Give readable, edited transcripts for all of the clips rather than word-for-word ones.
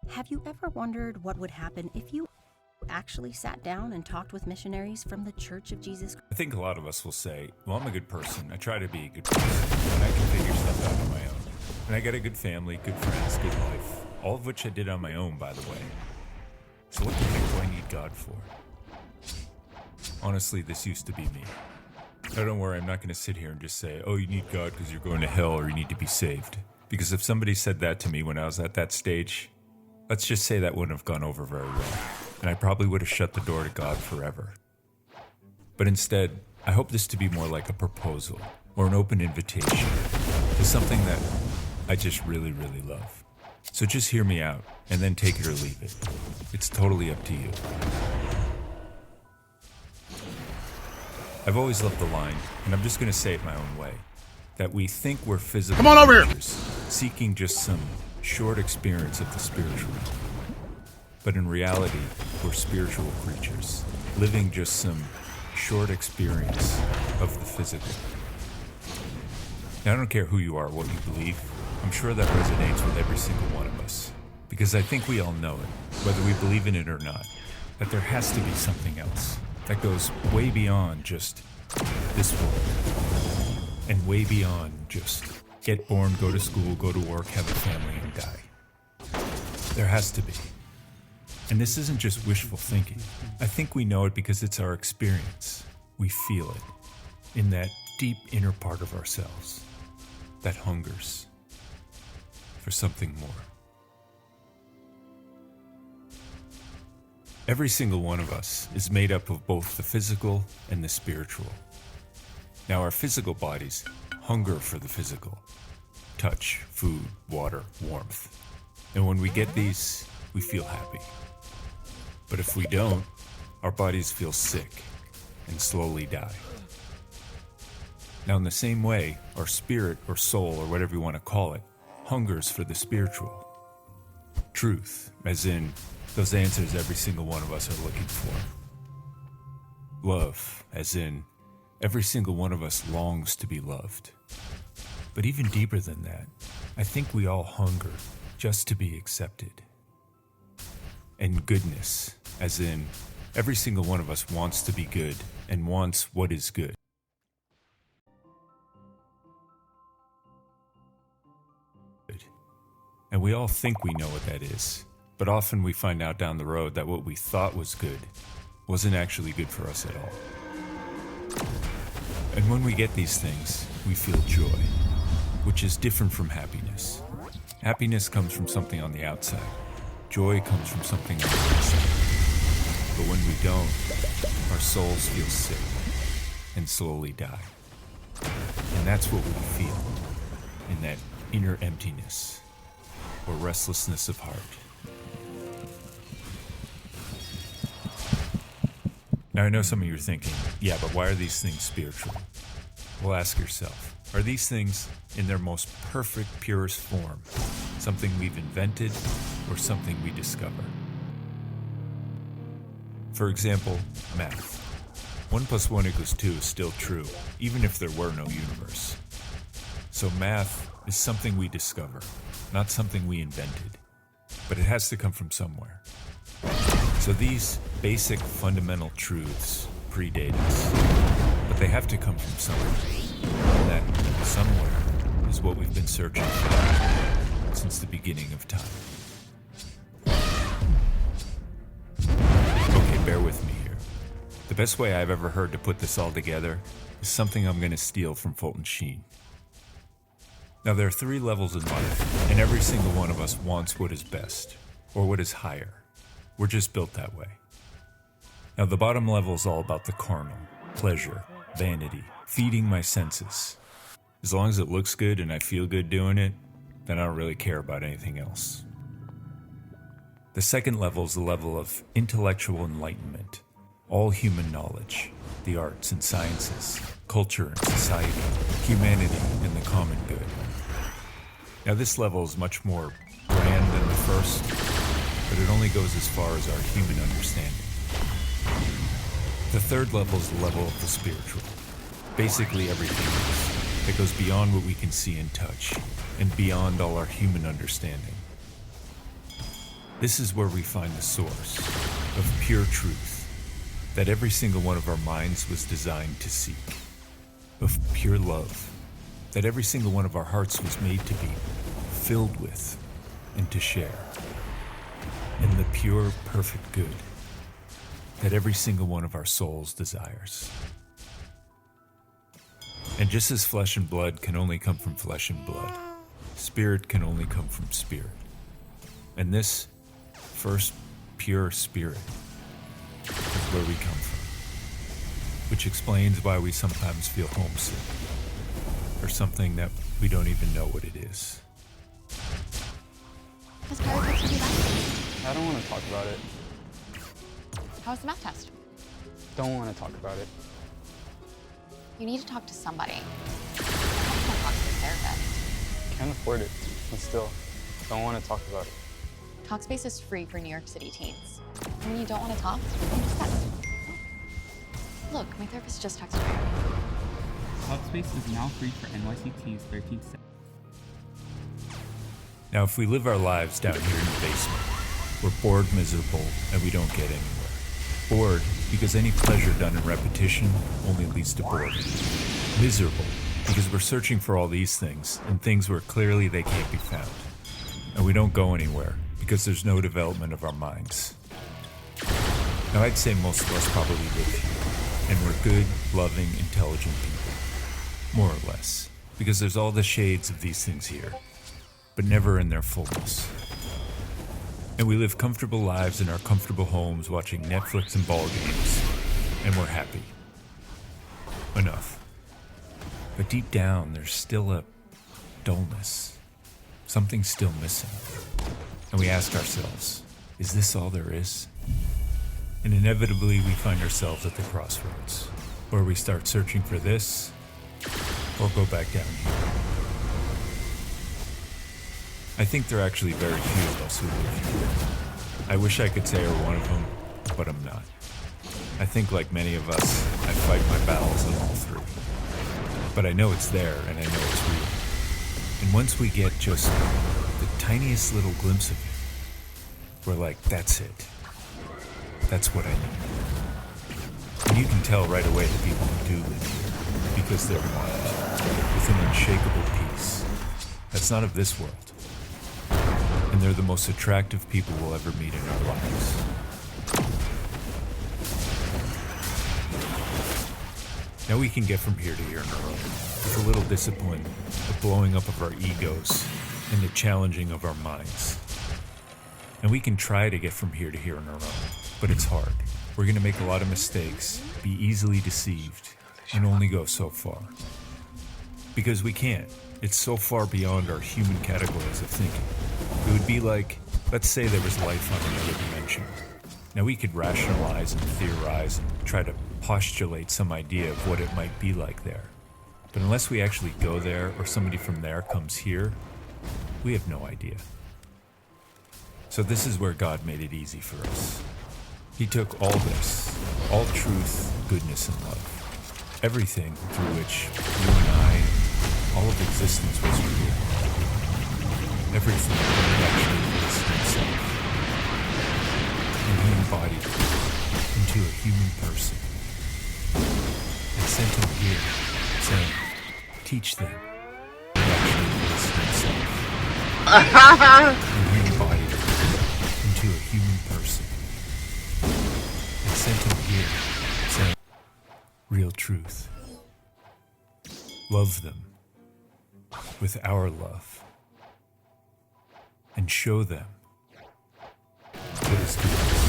Have you ever wondered what would happen if you actually sat down and talked with missionaries from the Church of Jesus Christ? I think a lot of us will say, well, I'm a good person. I try to be a good person. And I can figure stuff out on my own. And I got a good family, good friends, good life. All of which I did on my own, by the way. So what the heck do I need God for? Honestly, this used to be me. Now don't worry, I'm not going to sit here and just say, oh, you need God because you're going to hell or you need to be saved. Because if somebody said that to me when I was at that stage, let's just say that wouldn't have gone over very well. And I probably would have shut the door to God forever. But instead, I hope this to be more like a proposal or an open invitation to something that I just really, really love. So just hear me out and then take it or leave it. It's totally up to you. I've always loved the line, and I'm just going to say it my own way, that we think we're physical creatures, seeking just some short experience of the spiritual. But in reality, we're spiritual creatures, living just some short experience of the physical. Now, I don't care who you are, what you believe. I'm sure that resonates with every single one of us, because I think we all know it, whether we believe in it or not, that there has to be something else that goes way beyond just this world, and way beyond just get born, go to school, go to work, have a family, and die. There has to be. And this isn't just wishful thinking. I think we know it because it's our experience. We feel it in that deep inner part of ourselves that hungers for something more. Every single one of us is made up of both the physical and the spiritual. Now, our physical bodies hunger for the physical. Touch, food, water, warmth. And when we get these, we feel happy. But if we don't, our bodies feel sick and slowly die. Now, in the same way, our spirit or soul, or whatever you want to call it, hungers for the spiritual. Truth, as in those answers every single one of us are looking for. Love, as in every single one of us longs to be loved. But even deeper than that, I think we all hunger just to be accepted. And goodness, as in every single one of us wants to be good and wants what is good. And we all think we know what that is, but often we find out down the road that what we thought was good wasn't actually good for us at all. And when we get these things, we feel joy, which is different from happiness. Happiness comes from something on the outside. Joy comes from something on the inside. But when we don't, our souls feel sick and slowly die. And that's what we feel in that inner emptiness or restlessness of heart. Now, I know some of you are thinking, yeah, but why are these things spiritual? Well, ask yourself, are these things in their most perfect, purest form something we've invented or something we discover? For example, math. 1 + 1 = 2 is still true, even if there were no universe. So math is something we discover, not something we invented. But it has to come from somewhere. So these basic fundamental truths predate us, but they have to come from somewhere. And that somewhere is what we've been searching for since the beginning of time. Okay, bear with me here. The best way I've ever heard to put this all together is something I'm going to steal from Fulton Sheen. Now, there are 3 levels in life, and every single one of us wants what is best, or what is higher. We're just built that way. Now, the bottom level is all about the carnal, pleasure, vanity, feeding my senses. As long as it looks good and I feel good doing it, then I don't really care about anything else. The second level is the level of intellectual enlightenment, all human knowledge, the arts and sciences, culture and society, humanity and the common good. Now, this level is much more grand than the first, but it only goes as far as our human understanding. The third level is the level of the spiritual. Basically everything else that goes beyond what we can see and touch, and beyond all our human understanding. This is where we find the source of pure truth that every single one of our minds was designed to seek, of pure love that every single one of our hearts was made to be filled with and to share, and the pure, perfect good that every single one of our souls desires. And just as flesh and blood can only come from flesh and blood, spirit can only come from spirit. And this first pure spirit is where we come from, which explains why we sometimes feel homesick, or something that we don't even know what it is. Has Perry texted you back? I don't want to talk about it. How was the math test? Don't want to talk about it. You need to talk to somebody. I just want to talk to a therapist. Can't afford it. And still, don't want to talk about it. Talkspace is free for New York City teens. And when you don't want to talk, you can discuss. Look, my therapist just texted me. Talkspace is now free for NYC teens 13 to 17. Now, if we live our lives down here in the basement, we're bored, miserable, and we don't get anywhere. Bored because any pleasure done in repetition only leads to boredom. Miserable because we're searching for all these things and things where clearly they can't be found. And we don't go anywhere because there's no development of our minds. Now, I'd say most of us probably live here, and we're good, loving, intelligent people. More or less. Because there's all the shades of these things here, but never in their fullness. And we live comfortable lives in our comfortable homes watching Netflix and ball games, and we're happy. Enough. But deep down, there's still a dullness. Something's still missing. And we ask ourselves, is this all there is? And inevitably, we find ourselves at the crossroads, where we start searching for this, or go back down here. I think there are actually very few of us who live here. I wish I could say I'm one of them, but I'm not. I think like many of us, I fight my battles in all three. But I know it's there, and I know it's real. And once we get just the tiniest little glimpse of it, we're like, that's it. That's what I need. And you can tell right away the people who do live here, because they're one, with an unshakable peace that's not of this world. And they're the most attractive people we'll ever meet in our lives. Now we can get from here to here on our own, with a little discipline, the blowing up of our egos, and the challenging of our minds. And we can try to get from here to here on our own, but it's hard. We're going to make a lot of mistakes, be easily deceived, and only go so far. Because we can't. It's so far beyond our human categories of thinking. It would be like, let's say there was life on another dimension. Now we could rationalize and theorize and try to postulate some idea of what it might be like there. But unless we actually go there, or somebody from there comes here, we have no idea. So this is where God made it easy for us. He took all this, all truth, goodness, and love, everything through which you and I, all of existence was real. Everything actually exists himself. And he embodied it into a human person. And sent him here, saying, teach them to actually exist himself. And he embodied it into a human person. And sent him here, saying, real truth. Love them with our love, and show them what is goodness.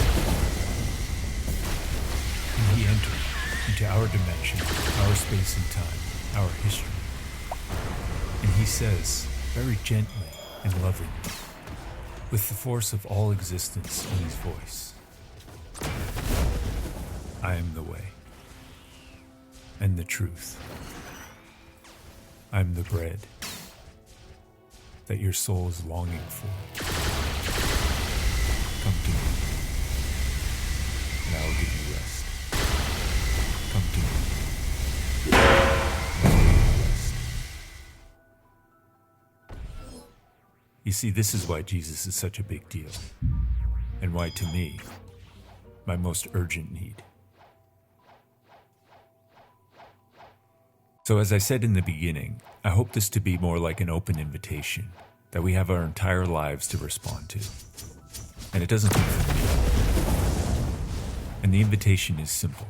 And he entered into our dimension, our space and time, our history. And he says, very gently and lovingly, with the force of all existence in his voice, I am the way and the truth. I'm the bread that your soul is longing for. Come to me, and I will give you rest. Come to me, and I will give you rest. You see, this is why Jesus is such a big deal, and why, to me, my most urgent need. So as I said in the beginning, I hope this to be more like an open invitation that we have our entire lives to respond to. And it doesn't come from me. And the invitation is simple.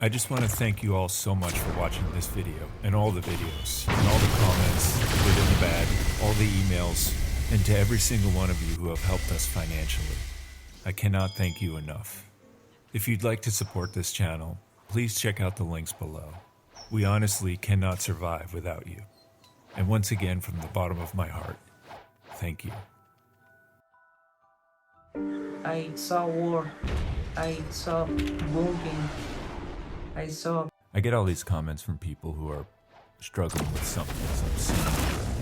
I just want to thank you all so much for watching this video, and all the videos, and all the comments, the good and the bad, all the emails, and to every single one of you who have helped us financially. I cannot thank you enough. If you'd like to support this channel, please check out the links below. We honestly cannot survive without you. And once again, from the bottom of my heart, thank you. I saw war. I saw bombing. I saw. I get all these comments from people who are struggling with something, some sin,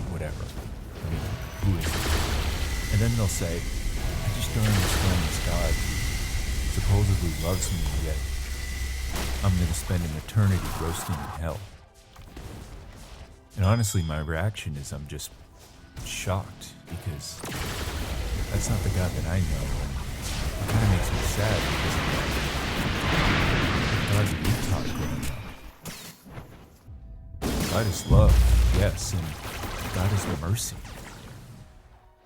whatever. I mean, who is it? And then they'll say, I just don't understand this God who supposedly loves me, yet I'm going to spend an eternity roasting in hell. And honestly, my reaction is I'm just shocked, because that's not the God that I know, and it kind of makes me sad because of that. God that you taught growing up. God is love, yes, and God is mercy.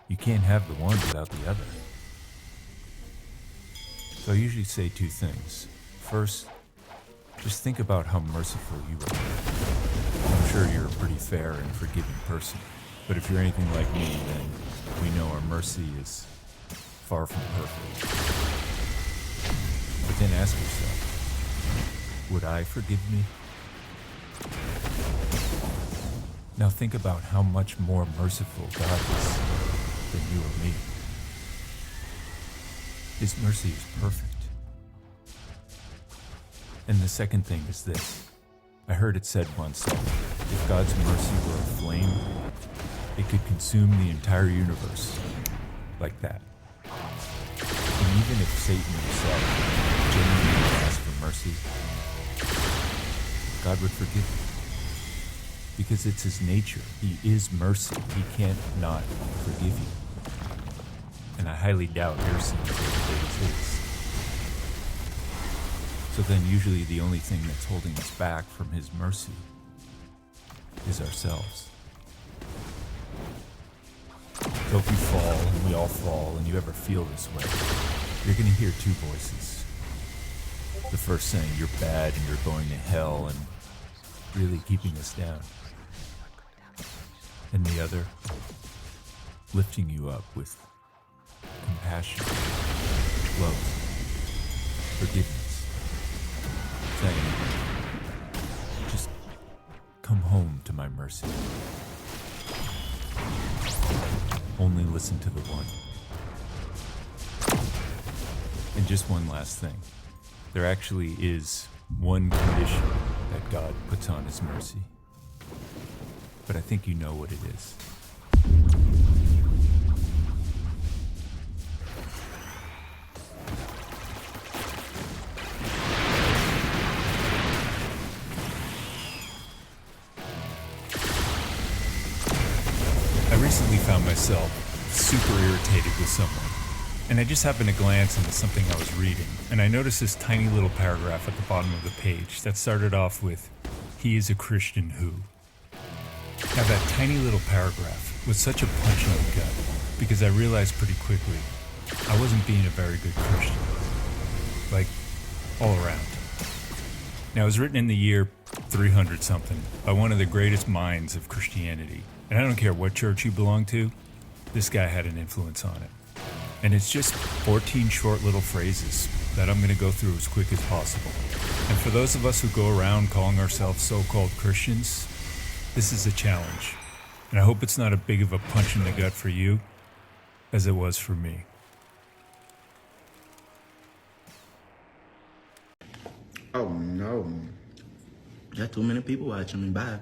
You can't have the one without the other. So I usually say two things. First, just think about how merciful you are. I'm sure you're a pretty fair and forgiving person, but if you're anything like me, then we know our mercy is far from perfect. But then ask yourself, would I forgive me? Now think about how much more merciful God is than you or me. His mercy is perfect. And the second thing is this. I heard it said once that if God's mercy were a flame, it could consume the entire universe like that. And even if Satan himself genuinely asked for mercy, God would forgive him. Because it's his nature. He is mercy. He can't not forgive you. And I highly doubt your sin is as big as his. So then usually the only thing that's holding us back from his mercy is ourselves. So if you fall, and we all fall, and you ever feel this way, you're going to hear two voices. The first saying you're bad and you're going to hell and really keeping us down. And the other, lifting you up with compassion, love, forgiveness, saying, just come home to my mercy. Only listen to the one. And just one last thing. There actually is one condition that God puts on his mercy. But I think you know what it is. I recently found myself super irritated with someone, and I just happened to glance into something I was reading, and I noticed this tiny little paragraph at the bottom of the page that started off with, "He is a Christian who." Now that tiny little paragraph was such a punch in the gut, because I realized pretty quickly I wasn't being a very good Christian. Like, all around. Now it was written in the year 300 something by one of the greatest minds of Christianity. And I don't care what church you belong to, this guy had an influence on it. And it's just 14 short little phrases that I'm going to go through as quick as possible. And for those of us who go around calling ourselves so-called Christians, this is a challenge. And I hope it's not as big of a punch in the gut for you as it was for me. Oh no. Got too many people watching me. Bye.